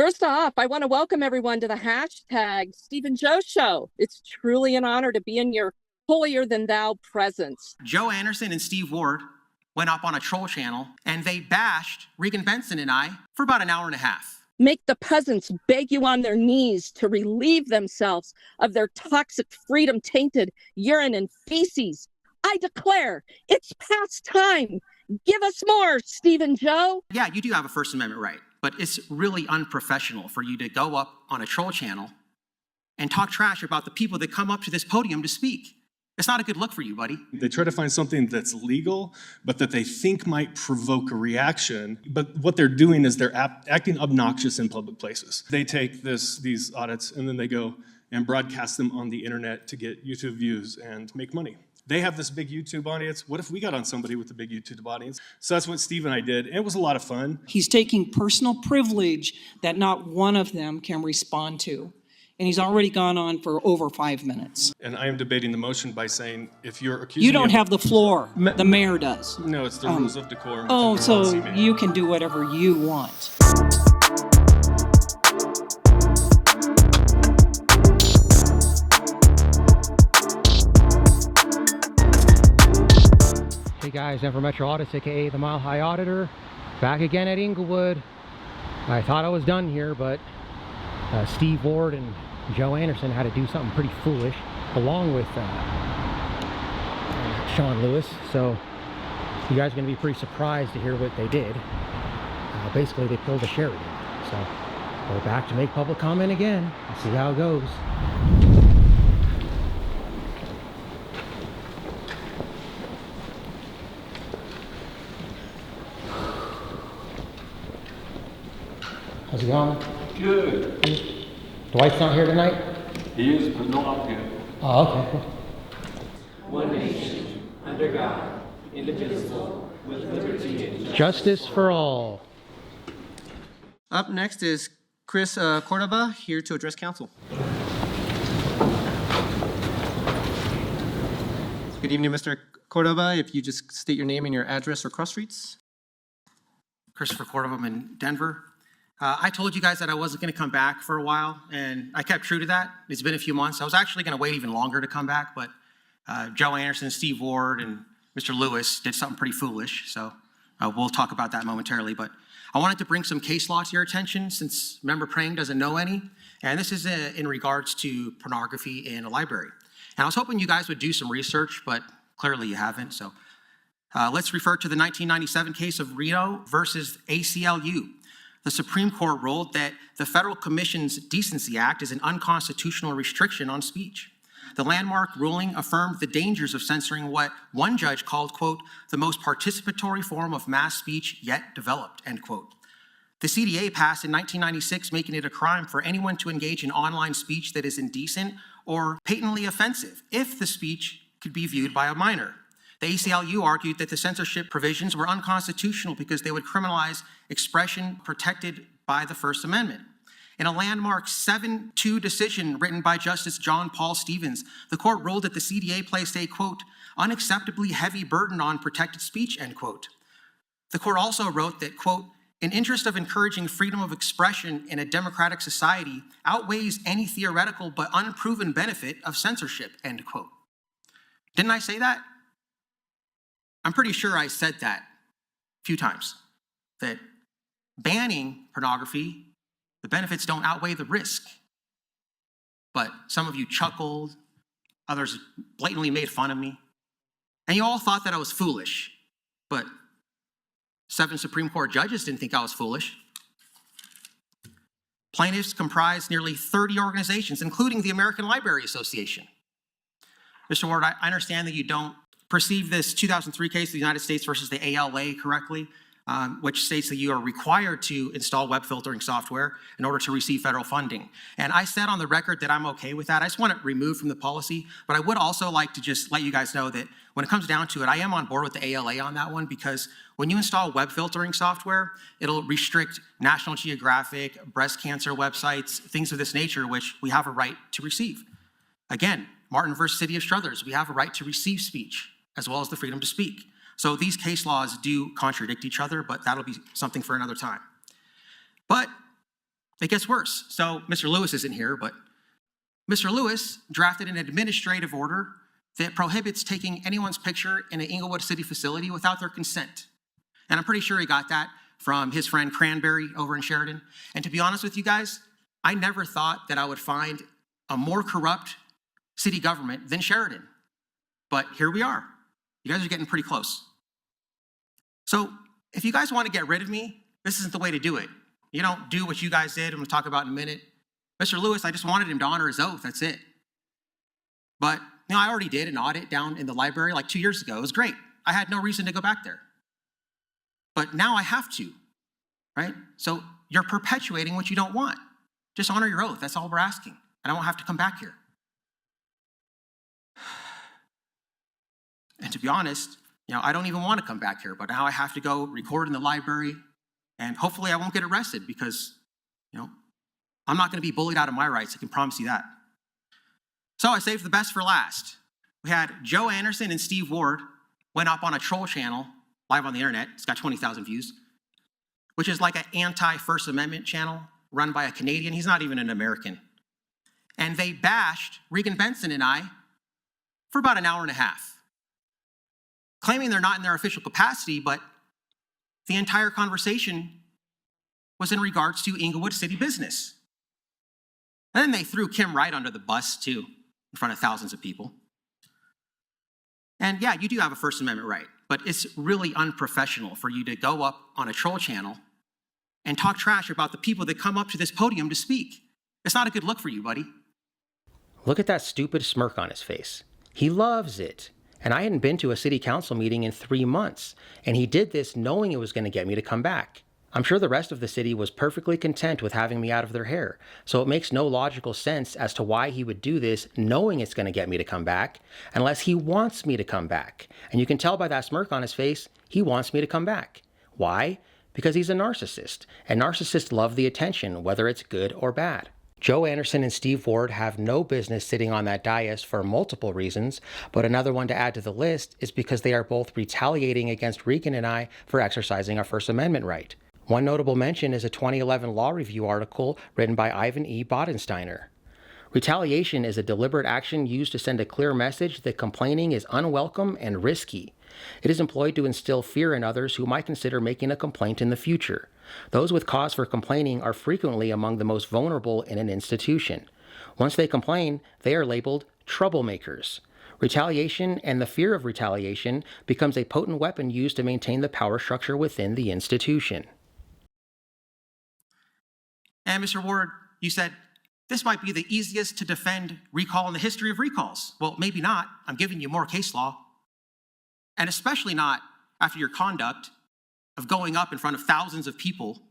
First off, I want to welcome everyone to the hashtag Stephen Joe Show. It's truly an honor to be in your holier-than-thou presence. Joe Anderson and Steve Ward went up on a troll channel and they bashed Regan and I for about an hour and a half. Make the peasants beg you on their knees to relieve themselves of their toxic, freedom-tainted urine and feces. I declare it's past time. Give us more, Stephen Joe. Yeah, you do have a First Amendment right, but it's really unprofessional for you to go up on a troll channel and talk trash about the people that come up to this podium to speak. It's not a good look for you, buddy. They try to find something that's legal, but that they think might provoke a reaction. But what they're doing is they're acting obnoxious in public places. They take these audits and then they go and broadcast them on the internet to get YouTube views and make money. They have this big YouTube audience. What if we got on somebody with a big YouTube audience? So that's what Steve and I did. And it was a lot of fun. He's taking personal privilege that not one of them can respond to. And he's already gone on for over 5 minutes. And I am debating the motion by saying, if you're accusing You don't have the floor. The mayor does. No, it's the rules of decorum. Oh, so you can do whatever you want. Hey guys, I'm from Metro Audits, aka the Mile High Auditor, back again at Englewood. I thought I was done here, but Steve Ward and Joe Anderson had to do something pretty foolish, along with Shawn Lewis. So you guys are going to be pretty surprised to hear what they did. Basically, they pulled a Sheridan. So we're back to make public comment again. Let's see how it goes. How's it going? Good. Dwight's not here tonight? He is, but not up here. Oh, okay. One nation, under God, indivisible, with liberty and Justice for all. Up next is Chris Cordova, here to address council. Good evening, Mr. Cordova. If you just state your name and your address or cross streets. Christopher Cordova, I'm in Denver. I told you guys that I wasn't going to come back for a while, and I kept true to that. It's been a few months. I was actually going to wait even longer to come back, but Joe Anderson, Steve Ward, and Mr. Lewis did something pretty foolish, so we'll talk about that momentarily. But I wanted to bring some case law to your attention since Member Prang doesn't know any, and this is in regards to pornography in a library. And I was hoping you guys would do some research, but clearly you haven't, so let's refer to the 1997 case of Reno versus ACLU. The Supreme Court ruled that the Federal Commission's Decency Act is an unconstitutional restriction on speech. The landmark ruling affirmed the dangers of censoring what one judge called, quote, the most participatory form of mass speech yet developed, end quote. The CDA passed in 1996, making it a crime for anyone to engage in online speech that is indecent or patently offensive if the speech could be viewed by a minor. The ACLU argued that the censorship provisions were unconstitutional because they would criminalize expression protected by the First Amendment. In a landmark 7-2 decision written by Justice John Paul Stevens, the court ruled that the CDA placed a, quote, unacceptably heavy burden on protected speech, end quote. The court also wrote that, quote, an interest of encouraging freedom of expression in a democratic society outweighs any theoretical but unproven benefit of censorship, end quote. Didn't I say that? I'm pretty sure I said that a few times, that banning pornography, the benefits don't outweigh the risk. But some of you chuckled, others blatantly made fun of me, and you all thought that I was foolish, but 7 Supreme Court judges didn't think I was foolish. Plaintiffs comprise nearly 30 organizations, including the American Library Association. Mr. Ward, I understand that you don't perceive this 2003 case of the United States versus the ALA correctly, which states that you are required to install web filtering software in order to receive federal funding. And I said on the record that I'm okay with that. I just want it removed from the policy, but I would also like to just let you guys know that when it comes down to it, I am on board with the ALA on that one, because when you install web filtering software, it'll restrict National Geographic, breast cancer websites, things of this nature, which we have a right to receive. Again, Martin versus City of Struthers, we have a right to receive speech, as well as the freedom to speak. So these case laws do contradict each other, but that'll be something for another time. But It gets worse. So Mr. Lewis isn't here, but Mr. Lewis drafted an administrative order that prohibits taking anyone's picture in an Englewood City facility without their consent. And I'm pretty sure he got that from his friend Cranberry over in Sheridan. And to be honest with you guys, I never thought that I would find a more corrupt city government than Sheridan. But here we are. You guys are getting pretty close. So if you guys want to get rid of me, this isn't the way to do it. You don't do what you guys did, I'm going to talk about in a minute. Mr. Lewis, I just wanted him to honor his oath, that's it. But I already did an audit down in the library like 2 years ago. It was great. I had no reason to go back there. But now I have to, right? So you're perpetuating what you don't want. Just honor your oath, that's all we're asking. And I won't have to come back here. And to be honest, I don't even want to come back here, but now I have to go record in the library, and hopefully I won't get arrested because, I'm not going to be bullied out of my rights, I can promise you that. So I saved the best for last. We had Joe Anderson and Steve Ward went up on a troll channel live on the internet. It's got 20,000 views, which is like an anti-First Amendment channel run by a Canadian. He's not even an American. And they bashed Regan Benson and I for about an hour and a half, claiming they're not in their official capacity, but the entire conversation was in regards to Englewood City business. And then they threw Kim Wright under the bus too, in front of thousands of people. And yeah, you do have a First Amendment right, but it's really unprofessional for you to go up on a troll channel and talk trash about the people that come up to this podium to speak. It's not a good look for you, buddy. Look at that stupid smirk on his face. He loves it. And I hadn't been to a city council meeting in 3 months, and he did this knowing it was going to get me to come back. I'm sure the rest of the city was perfectly content with having me out of their hair, so it makes no logical sense as to why he would do this knowing it's going to get me to come back, unless he wants me to come back. And you can tell by that smirk on his face, he wants me to come back. Why? Because he's a narcissist, and narcissists love the attention, whether it's good or bad. Joe Anderson and Steve Ward have no business sitting on that dais for multiple reasons, but another one to add to the list is because they are both retaliating against Regan and I for exercising our First Amendment right. One notable mention is a 2011 law review article written by Ivan E. Bodensteiner. Retaliation is a deliberate action used to send a clear message that complaining is unwelcome and risky. It is employed to instill fear in others who might consider making a complaint in the future. Those with cause for complaining are frequently among the most vulnerable in an institution. Once they complain, they are labeled troublemakers. Retaliation and the fear of retaliation becomes a potent weapon used to maintain the power structure within the institution. And Mr. Ward, you said, this might be the easiest to defend recall in the history of recalls. Well, maybe not. I'm giving you more case law. And especially not after your conduct of going up in front of thousands of people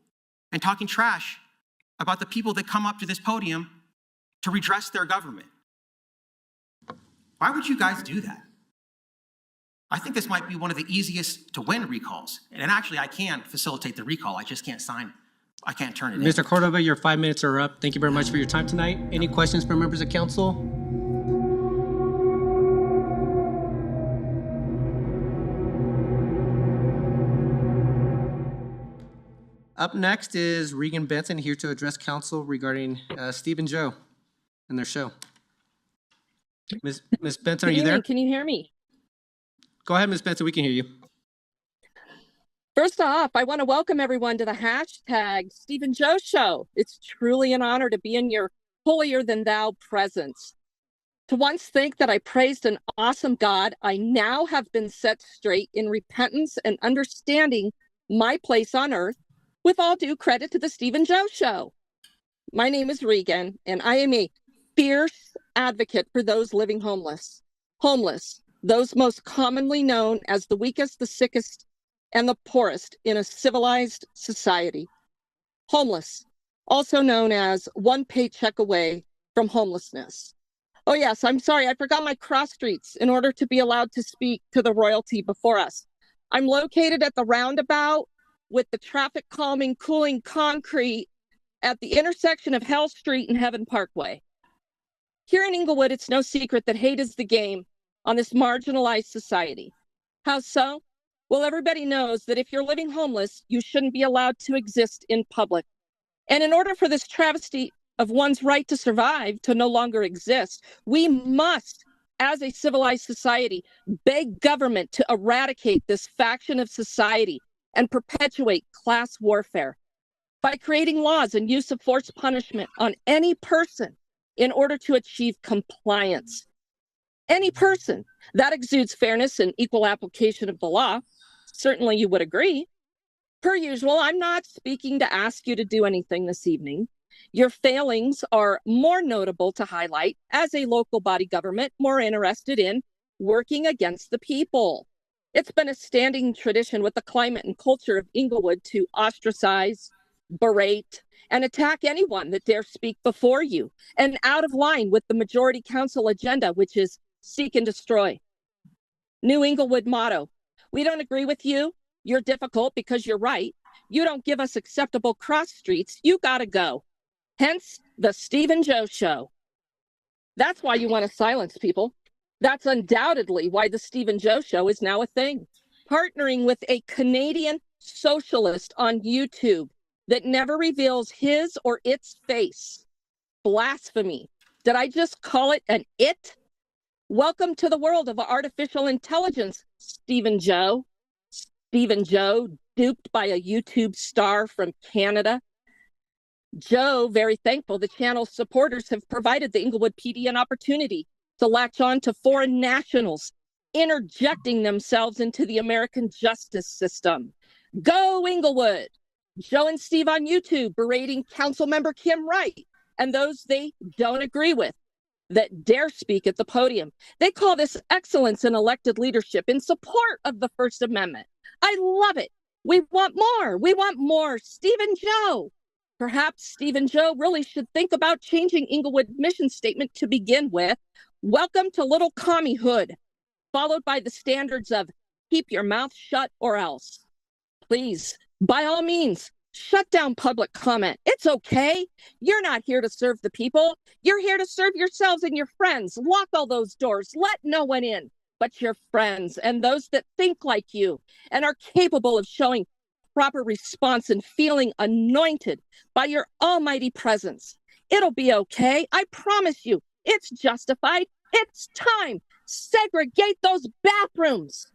and talking trash about the people that come up to this podium to redress their government. Why would you guys do that? I think this might be one of the easiest to win recalls. And actually, I can facilitate the recall. I just can't I can't turn it in. Mr. Cordova, your 5 minutes are up. Thank you very much for your time tonight. Any questions from members of council? Up next is Regan Benson here to address council regarding Steve and Joe and their show. Ms. Benson, are you there? Can you hear me? Go ahead, Ms. Benson, we can hear you. First off, I want to welcome everyone to the hashtag Steve and Joe Show. It's truly an honor to be in your holier than thou presence. To once think that I praised an awesome God, I now have been set straight in repentance and understanding my place on earth, with all due credit to the Steve and Joe Show. My name is Regan, and I am a fierce advocate for those living homeless. Homeless, those most commonly known as the weakest, the sickest, and the poorest in a civilized society. Homeless, also known as one paycheck away from homelessness. Oh yes, I'm sorry, I forgot my cross streets in order to be allowed to speak to the royalty before us. I'm located at the roundabout with the traffic calming, cooling concrete at the intersection of Hell Street and Heaven Parkway. Here in Englewood, it's no secret that hate is the game on this marginalized society. How so? Well, everybody knows that if you're living homeless, you shouldn't be allowed to exist in public. And in order for this travesty of one's right to survive to no longer exist, we must, as a civilized society, beg government to eradicate this faction of society and perpetuate class warfare by creating laws and use of force punishment on any person in order to achieve compliance. Any person that exudes fairness and equal application of the law. Certainly you would agree. Per usual, I'm not speaking to ask you to do anything this evening. Your failings are more notable to highlight as a local body government more interested in working against the people. It's been a standing tradition with the climate and culture of Englewood to ostracize, berate, and attack anyone that dare speak before you, and out of line with the majority council agenda, which is seek and destroy. New Englewood motto: we don't agree with you. You're difficult because you're right. You don't give us acceptable cross streets. You gotta go. Hence the Stephen Joe Show. That's why you want to silence people. That's undoubtedly why the Stephen Joe Show is now a thing. Partnering with a Canadian socialist on YouTube that never reveals his or its face. Blasphemy. Did I just call it an it? Welcome to the world of artificial intelligence, Stephen Joe. Stephen Joe, duped by a YouTube star from Canada. Joe, very thankful the channel's supporters have provided the Englewood PD an opportunity to latch on to foreign nationals interjecting themselves into the American justice system. Go Englewood! Joe and Steve on YouTube berating Councilmember Kim Wright and those they don't agree with that dare speak at the podium. They call this excellence in elected leadership in support of the First Amendment. I love it. We want more. We want more. Stephen Joe. Perhaps Stephen Joe really should think about changing Englewood mission statement to begin with. Welcome to Little Commie Hood, followed by the standards of keep your mouth shut or else. Please, by all means, shut down public comment. It's okay. You're not here to serve the people. You're here to serve yourselves and your friends. Lock all those doors. Let no one in but your friends and those that think like you and are capable of showing proper response and feeling anointed by your almighty presence. It'll be okay. I promise you, it's justified. It's time. Segregate those bathrooms.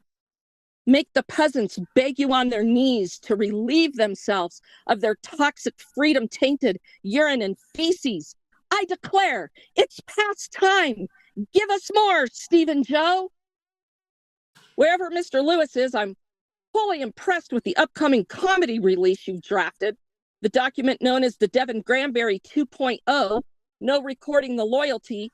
Make the peasants beg you on their knees to relieve themselves of their toxic freedom-tainted urine and feces. I declare, it's past time. Give us more, Stephen Joe. Wherever Mr. Lewis is, I'm fully impressed with the upcoming comedy release you've drafted. The document known as the Devin Granberry 2.0, no recording the royalty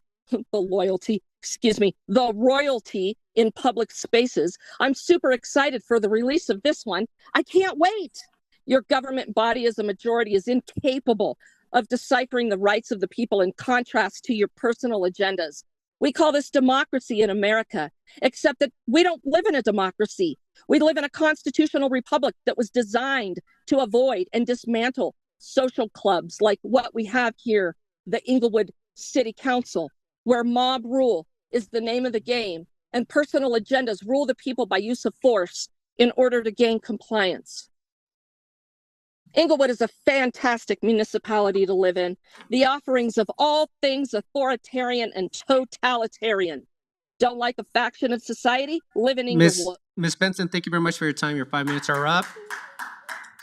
in public spaces. I'm super excited for the release of this one. I can't wait. Your government body as a majority is incapable of deciphering the rights of the people in contrast to your personal agendas. We call this democracy in America, except that we don't live in a democracy. We live in a constitutional republic that was designed to avoid and dismantle social clubs like what we have here, the Englewood City Council, where mob rule is the name of the game and personal agendas rule the people by use of force in order to gain compliance. Englewood is a fantastic municipality to live in. The offerings of all things authoritarian and totalitarian. Don't like a faction of society? Live in Englewood. Miss Benson, thank you very much for your time. Your 5 minutes are up.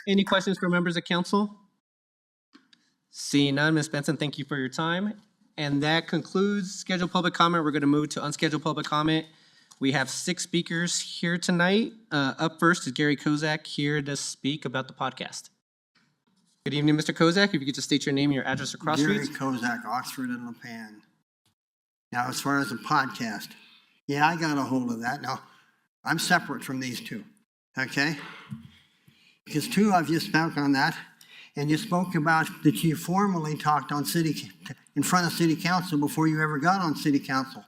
Any questions for members of council? Seeing none, Miss Benson, thank you for your time. And that concludes scheduled public comment. We're going to move to unscheduled public comment. We have 6 speakers here tonight. Up first is Gary Kozak, here to speak about the podcast. Good evening, Mr. Kozak. If you could just state your name and your address across streets. Gary Kozak, Oxford and Lipan. Now, as far as the podcast, yeah, I got a hold of that. Now, I'm separate from these two, okay? Because 2 of you spoke on that, and you spoke about that you formally talked on in front of city council before you ever got on city council.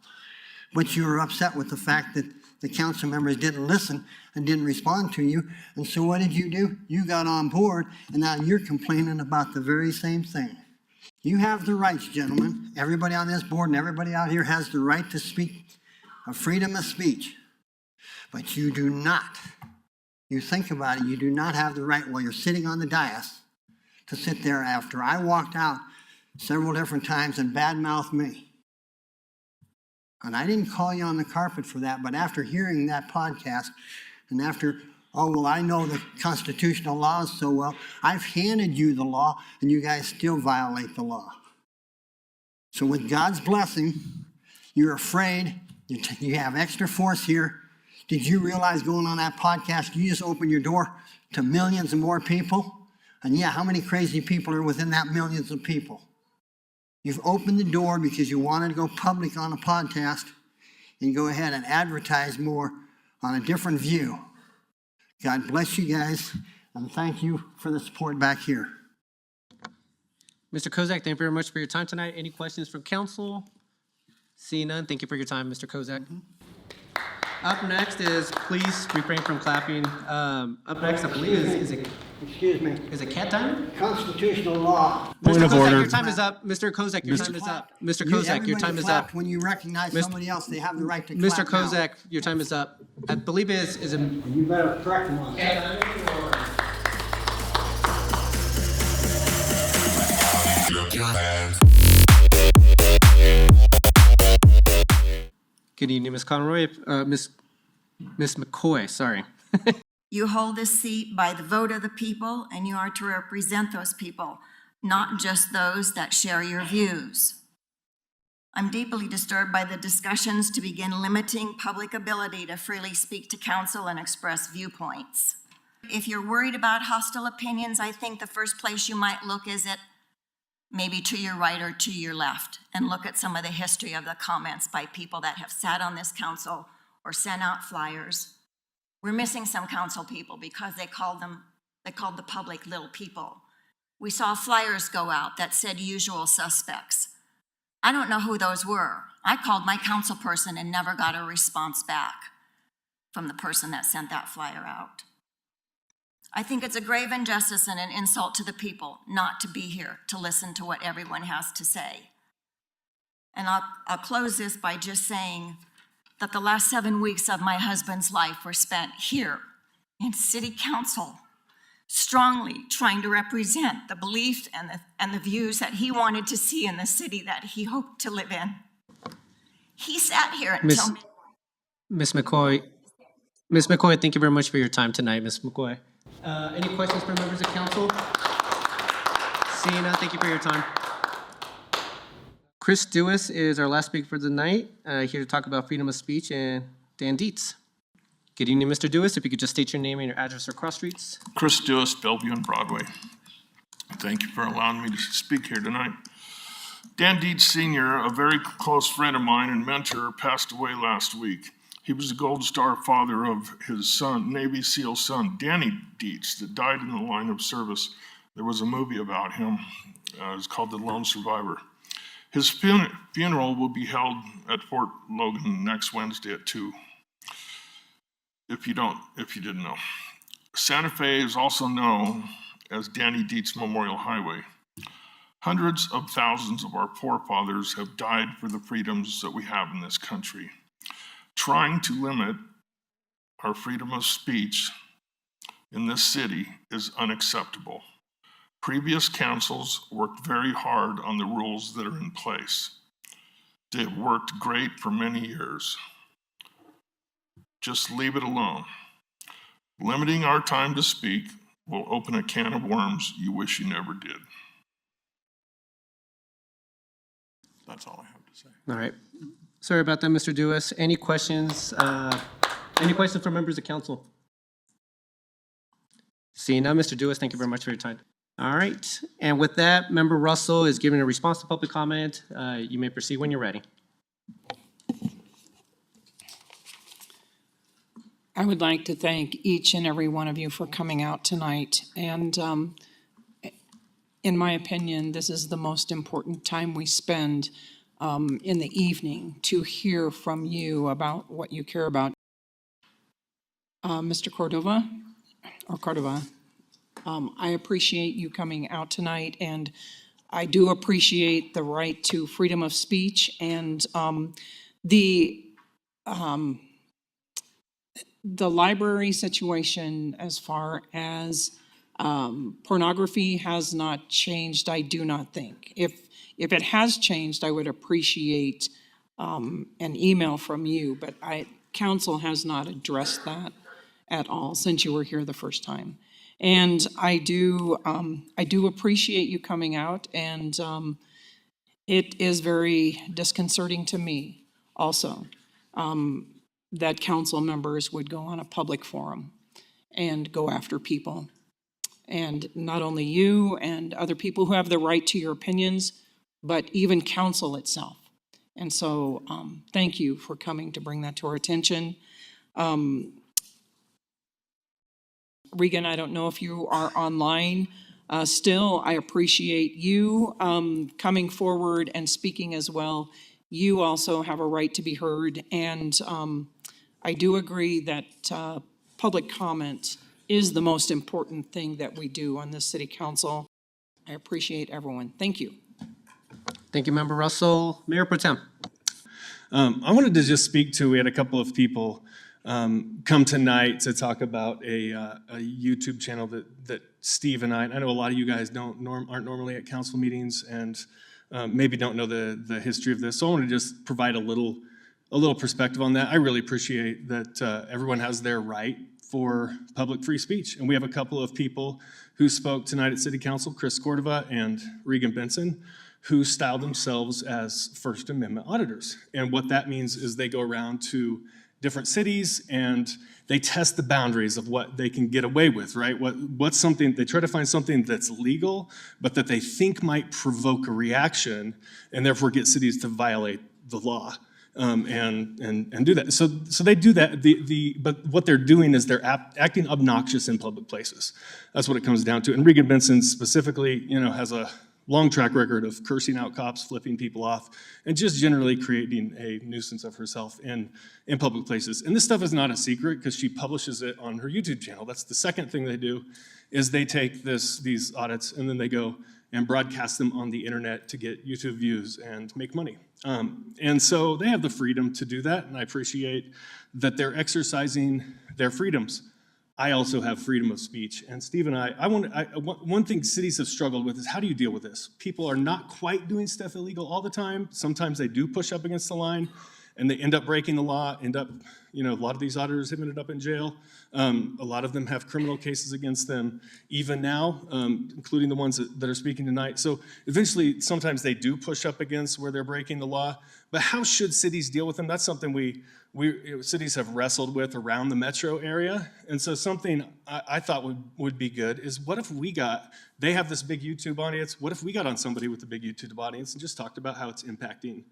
But you were upset with the fact that the council members didn't listen and didn't respond to you. And so what did you do? You got on board, and now you're complaining about the very same thing. You have the rights, gentlemen. Everybody on this board and everybody out here has the right to speak, a freedom of speech. But you do not, you think about it, you do not have the right while you're sitting on the dais to sit there after I walked out several different times and badmouthed me. And I didn't call you on the carpet for that, but after hearing that podcast and after, oh, well, I know the constitutional laws so well, I've handed you the law and you guys still violate the law. So with God's blessing, you're afraid, you have extra force here. Did you realize going on that podcast, you just opened your door to millions and more people? And yeah, how many crazy people are within that millions of people? You've opened the door because you wanted to go public on a podcast and go ahead and advertise more on a different view. God bless you guys, and thank you for the support back here. Mr. Kozak, thank you very much for your time tonight. Any questions from council? Seeing none, thank you for your time, Mr. Kozak. Up next is, please refrain from clapping. Up next, I believe, is it cat time? Constitutional law. Point of order. Your time is up. Mr. Kozak, your time is up. Mr. Kozak, your time is up. When you recognize somebody else, they have the right to Mr. clap now. Kozak, your time is up. I believe is it? You better correct them on that. Good evening, Ms. Conroy. Ms. McCoy, sorry. You hold this seat by the vote of the people, and you are to represent those people, not just those that share your views. I'm deeply disturbed by the discussions to begin limiting public ability to freely speak to council and express viewpoints. If you're worried about hostile opinions, I think the first place you might look is at maybe to your right or to your left, and look at some of the history of the comments by people that have sat on this council or sent out flyers. We're missing some council people because they called the public little people. We saw flyers go out that said usual suspects. I don't know who those were. I called my council person and never got a response back from the person that sent that flyer out. I think it's a grave injustice and an insult to the people not to be here to listen to what everyone has to say. And I'll close this by just saying that the last 7 weeks of my husband's life were spent here in city council, strongly trying to represent the beliefs and the views that he wanted to see in the city that he hoped to live in. He sat here until Ms. McCoy, thank you very much for your time tonight, Ms. McCoy. Any questions from members of council? Seeing none, thank you for your time. Chris Dewis is our last speaker for the night, here to talk about freedom of speech, and Dan Dietz. Good evening, Mr. Dewis. If you could just state your name and your address or cross streets. Chris Dewis, Bellevue and Broadway. Thank you for allowing me to speak here tonight. Dan Dietz Sr., a very close friend of mine and mentor, passed away last week. He was the Gold Star father of his son, Navy SEAL son, Danny Dietz, that died in the line of service. There was a movie about him. It's called The Lone Survivor. His funeral will be held at Fort Logan next Wednesday at 2. If you didn't know. Santa Fe is also known as Danny Dietz Memorial Highway. Hundreds of thousands of our forefathers have died for the freedoms that we have in this country. Trying to limit our freedom of speech in this city is unacceptable. Previous councils worked very hard on the rules that are in place. They have worked great for many years. Just leave it alone. Limiting our time to speak will open a can of worms you wish you never did. That's all I have to say. All right. Sorry about that, Mr. Dewis. Any questions? Any questions from members of council? Seeing none, Mr. Dewis, thank you very much for your time. All right. And with that, Member Russell is giving a response to public comment. You may proceed when you're ready. I would like to thank each and every one of you for coming out tonight. And in my opinion, this is the most important time we spend in the evening to hear from you about what you care about. Mr. Cordova, I appreciate you coming out tonight, and I do appreciate the right to freedom of speech and the library situation as far as Pornography has not changed, I do not think. If it has changed, I would appreciate an email from you, but council has not addressed that at all since you were here the first time. And I do appreciate you coming out, and it is very disconcerting to me also that council members would go on a public forum and go after people. And not only you and other people who have the right to your opinions, but even council itself. And so thank you for coming to bring that to our attention. Regan, I don't know if you are online still. I appreciate you coming forward and speaking as well. You also have a right to be heard. And I do agree that public comment is the most important thing that we do on this city council. I appreciate everyone. Thank you. Thank you, Member Russell. Mayor Pro Tem. I wanted to just speak to, we had a couple of people come tonight to talk about a YouTube channel that Steve and I know a lot of you guys aren't normally at council meetings and maybe don't know the history of this. So I want to just provide a little perspective on that. I really appreciate that everyone has their right for public free speech. And we have a couple of people who spoke tonight at City Council, Chris Cordova and Regan Benson, who style themselves as First Amendment auditors. And what that means is they go around to different cities and they test the boundaries of what they can get away with, right? What's something, they try to find something that's legal, but that they think might provoke a reaction and therefore get cities to violate the law. And do that. So they do that. But what they're doing is they're acting obnoxious in public places. That's what it comes down to. And Regan Benson specifically, has a long track record of cursing out cops, flipping people off, and just generally creating a nuisance of herself in public places. And this stuff is not a secret because she publishes it on her YouTube channel. That's the second thing they do, is they take these audits and then they go and broadcast them on the internet to get YouTube views and make money. And so they have the freedom to do that, and I appreciate that they're exercising their freedoms. I also have freedom of speech, and Steve and one thing cities have struggled with is how do you deal with this? People are not quite doing stuff illegal all the time. Sometimes they do push up against the line, and they end up breaking the law, a lot of these auditors have ended up in jail. A lot of them have criminal cases against them, even now, including the ones that are speaking tonight. So eventually, sometimes they do push up against where they're breaking the law. But how should cities deal with them? That's something cities have wrestled with around the metro area. And so something I thought would be good is what if they have this big YouTube audience, what if we got on somebody with a big YouTube audience and just talked about how it's impacting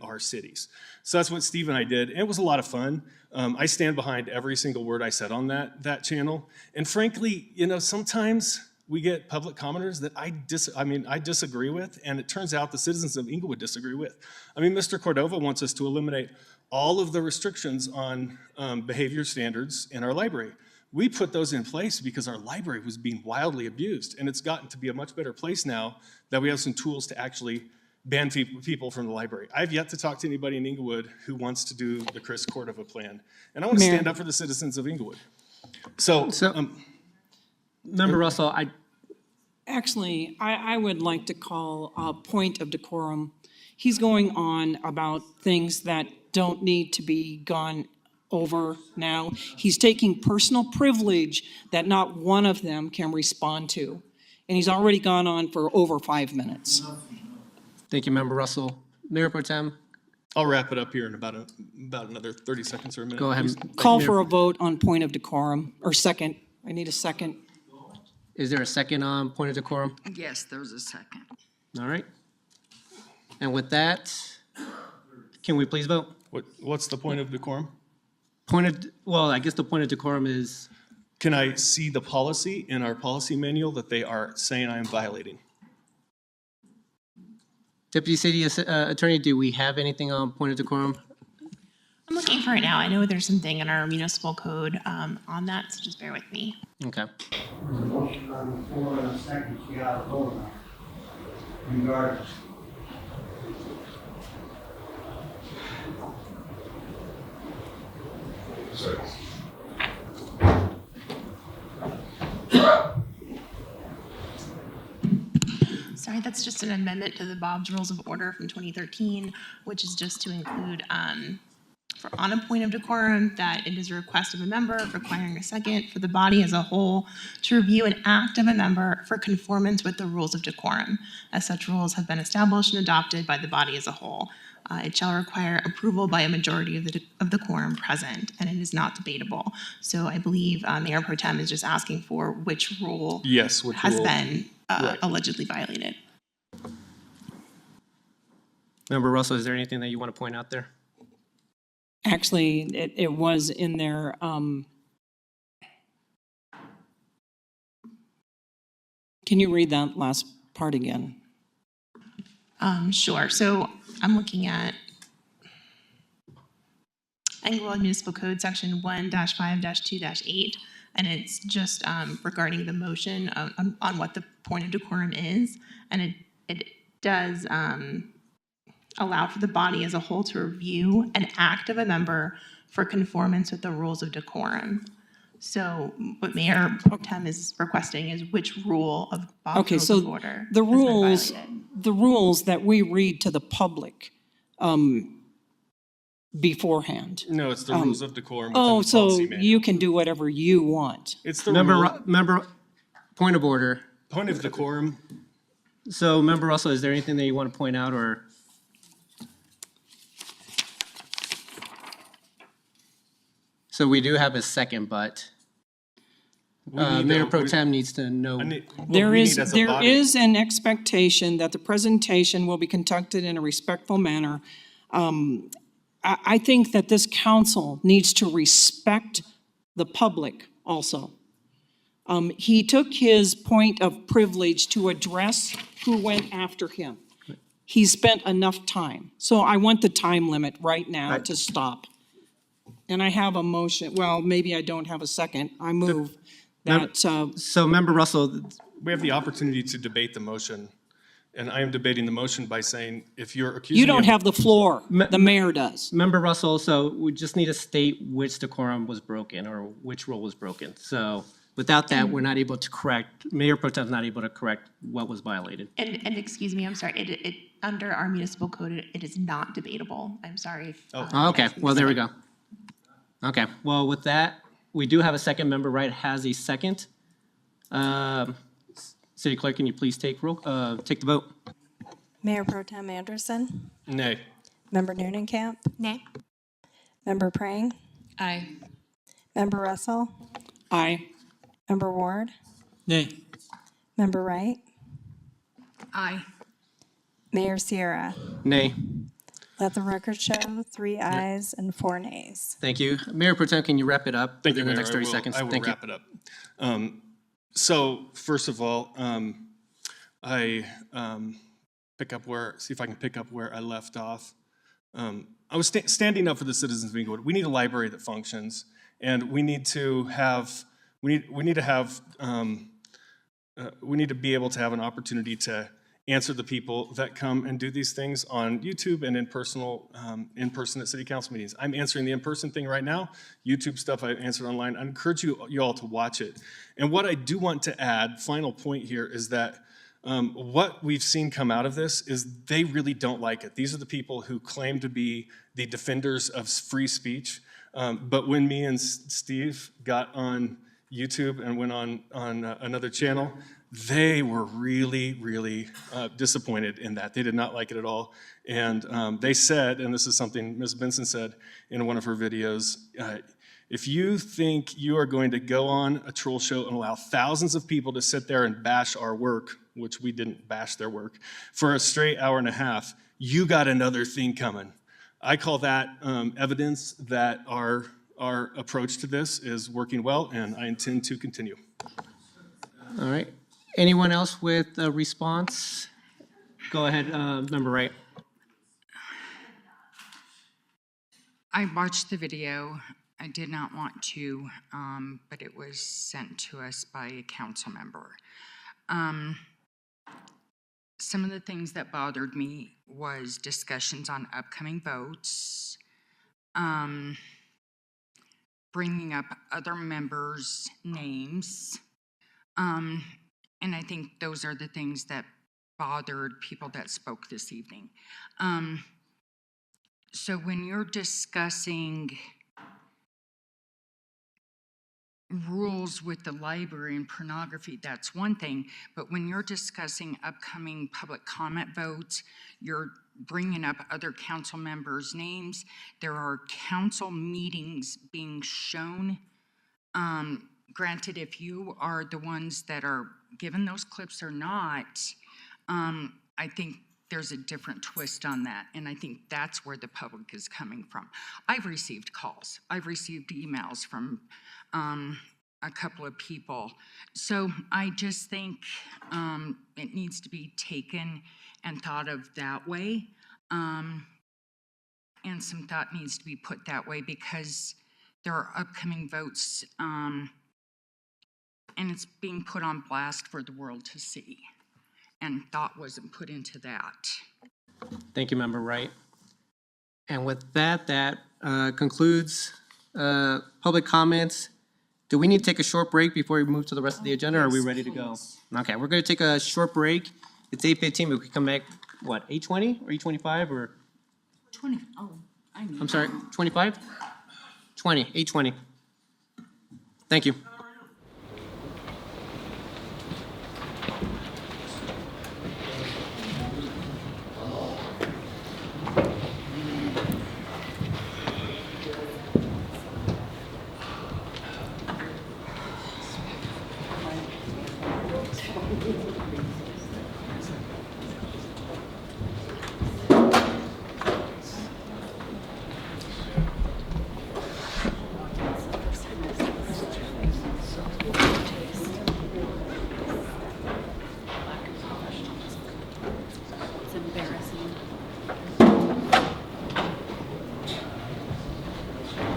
our cities. So that's what Steve and I did, and it was a lot of fun. I stand behind every single word I said on that channel, and frankly, sometimes we get public commenters that I disagree with, and it turns out the citizens of Englewood disagree with. Mr. Cordova wants us to eliminate all of the restrictions on behavior standards in our library. We put those in place because our library was being wildly abused, and it's gotten to be a much better place now that we have some tools to actually ban people from the library. I've yet to talk to anybody in Englewood who wants to do the Chris Cordova plan. And I want to stand up for the citizens of Englewood. So Member Russell, I would like to call a point of decorum. He's going on about things that don't need to be gone over now. He's taking personal privilege that not one of them can respond to. And he's already gone on for over 5 minutes. Thank you, Member Russell. Mayor Pro Tem. I'll wrap it up here in about another 30 seconds or a minute. Go ahead. Call for a vote on point of decorum, or second. I need a second. Is there a second on point of decorum? Yes, there's a second. All right. And with that, can we please vote? What's the point of decorum? I guess the point of decorum is... Can I see the policy in our policy manual that they are saying I am violating? Deputy City Attorney, do we have anything on point of decorum? I'm looking for it now. I know there's something in our municipal code on that, so just bear with me. Okay. There's a motion on the floor and a second. You got to vote on it. Regardless. sorry, that's just an amendment to the Bob's Rules of Order from 2013, which is just to include, on a point of decorum, that it is a request of a member requiring a second for the body as a whole to review an act of a member for conformance with the rules of decorum, as such rules have been established and adopted by the body as a whole. It shall require approval by a majority of the quorum present, and it is not debatable. So I believe Mayor Pro Tem is just asking for which rule has been allegedly violated. Member Russell, is there anything that you want to point out there? Actually, it was in there. Can you read that last part again? Sure. So I'm looking at Englewood Municipal Code Section 1-5-2-8, and it's just regarding the motion on what the point of decorum is, and it does allow for the body as a whole to review an act of a member for conformance with the rules of decorum. So what Mayor Pro Tem is requesting is which rule of Bob's Rules of Order the has been rules, violated. the rules that we read to the public beforehand. No, it's the rules of decorum. Oh, within the so policy manual. you can do whatever you want. It's the Member, point of order. point of decorum. So, Member Russell, is there anything that you want to point out, or? So we do have a second, but Mayor Pro Tem needs to know. There is an expectation that the presentation will be conducted in a respectful manner. I think that this council needs to respect the public also. He took his point of privilege to address who went after him. He spent enough time. So I want the time limit right now to stop. And I have a motion, well, maybe I don't have a second. I move that. So, Member Russell, We have the opportunity to debate the motion, and I am debating the motion by saying, if you're accusing you don't me of- have the floor. The mayor does. Member Russell, so we just need to state which decorum was broken or which rule was broken. So without that, we're not able to correct, Mayor Pro Tem is not able to correct what was violated. And excuse me, I'm sorry, it under our municipal code, it is not debatable. I'm sorry. If, Okay, well, there we go. Okay, well, with that, we do have a second. Member Wright has a second. City Clerk, can you please take the vote? Mayor Pro Tem Anderson. Nay. Member Nunnenkamp. Nay. Member Prang. Aye. Member Russell. Aye. Member Ward. Nay. Member Wright. Aye. Mayor Sierra. Nay. Let the record show 3 ayes and 4 nays. Thank you. Mayor Pro Tem, can you wrap it up Thank you, within the Mayor. next 30 seconds? I will Thank you. wrap it up. So first of all, I see if I can pick up where I left off. I was standing up for the citizens of Englewood. We need a library that functions, and we need to be able to have an opportunity to answer the people that come and do these things on YouTube and in person at city council meetings. I'm answering the in-person thing right now. YouTube stuff I answered online. I encourage you all to watch it. And what I do want to add, final point here, is that what we've seen come out of this is they really don't like it. These are the people who claim to be the defenders of free speech. But when me and Steve got on YouTube and went on another channel, they were really, really disappointed in that. They did not like it at all. And they said, and this is something Ms. Benson said in one of her videos, if you think you are going to go on a troll show and allow thousands of people to sit there and bash our work, which we didn't bash their work, for a straight hour and a half, you got another thing coming. I call that evidence that our approach to this is working well, and I intend to continue. All right. Anyone else with a response? Go ahead, Member Wright. I watched the video. I did not want to, but it was sent to us by a council member. Some of the things that bothered me was discussions on upcoming votes, bringing up other members' names, and I think those are the things that bothered people that spoke this evening. So when you're discussing rules with the library and pornography, that's one thing, but when you're discussing upcoming public comment votes, you're bringing up other council members' names. There are council meetings being shown. Granted, if you are the ones that are given those clips or not, I think there's a different twist on that, and I think that's where the public is coming from. I've received calls. I've received emails from a couple of people. So I just think it needs to be taken and thought of that way. And some thought needs to be put that way because there are upcoming votes and it's being put on blast for the world to see. And thought wasn't put into that. Thank you, Member Wright. And with that, concludes public comments. Do we need to take a short break before we move to the rest of the agenda, or are we ready to go? Okay, we're going to take a short break. It's 8:15, but we can come back, what, 8:20 or 8:25 or? 20, oh, I need. I'm sorry, 25? 20, 8:20. Thank you.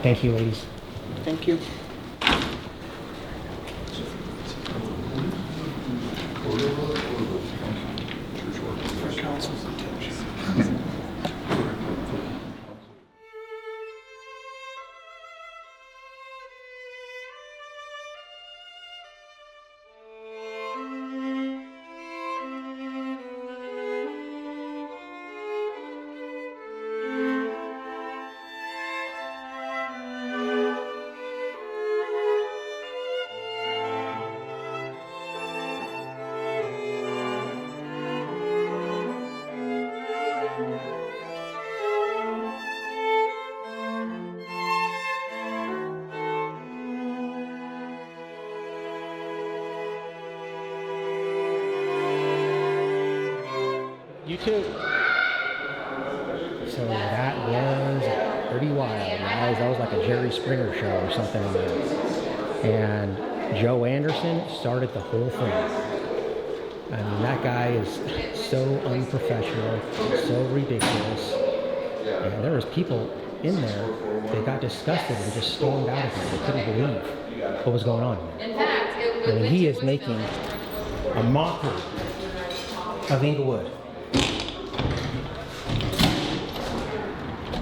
Thank you, ladies. Thank you. You too. So that was pretty wild. That was like a Jerry Springer show or something like that. And Joe Anderson started the whole thing. I mean, that guy is so unprofessional, so ridiculous. And there was people in there that got disgusted and just stormed out of here. They couldn't believe what was going on. I mean, he is making a mockery of Englewood.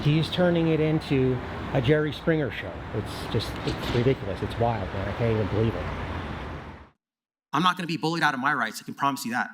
He's turning it into a Jerry Springer show. It's ridiculous. It's wild, man. I can't even believe it. I'm not going to be bullied out of my rights. I can promise you that.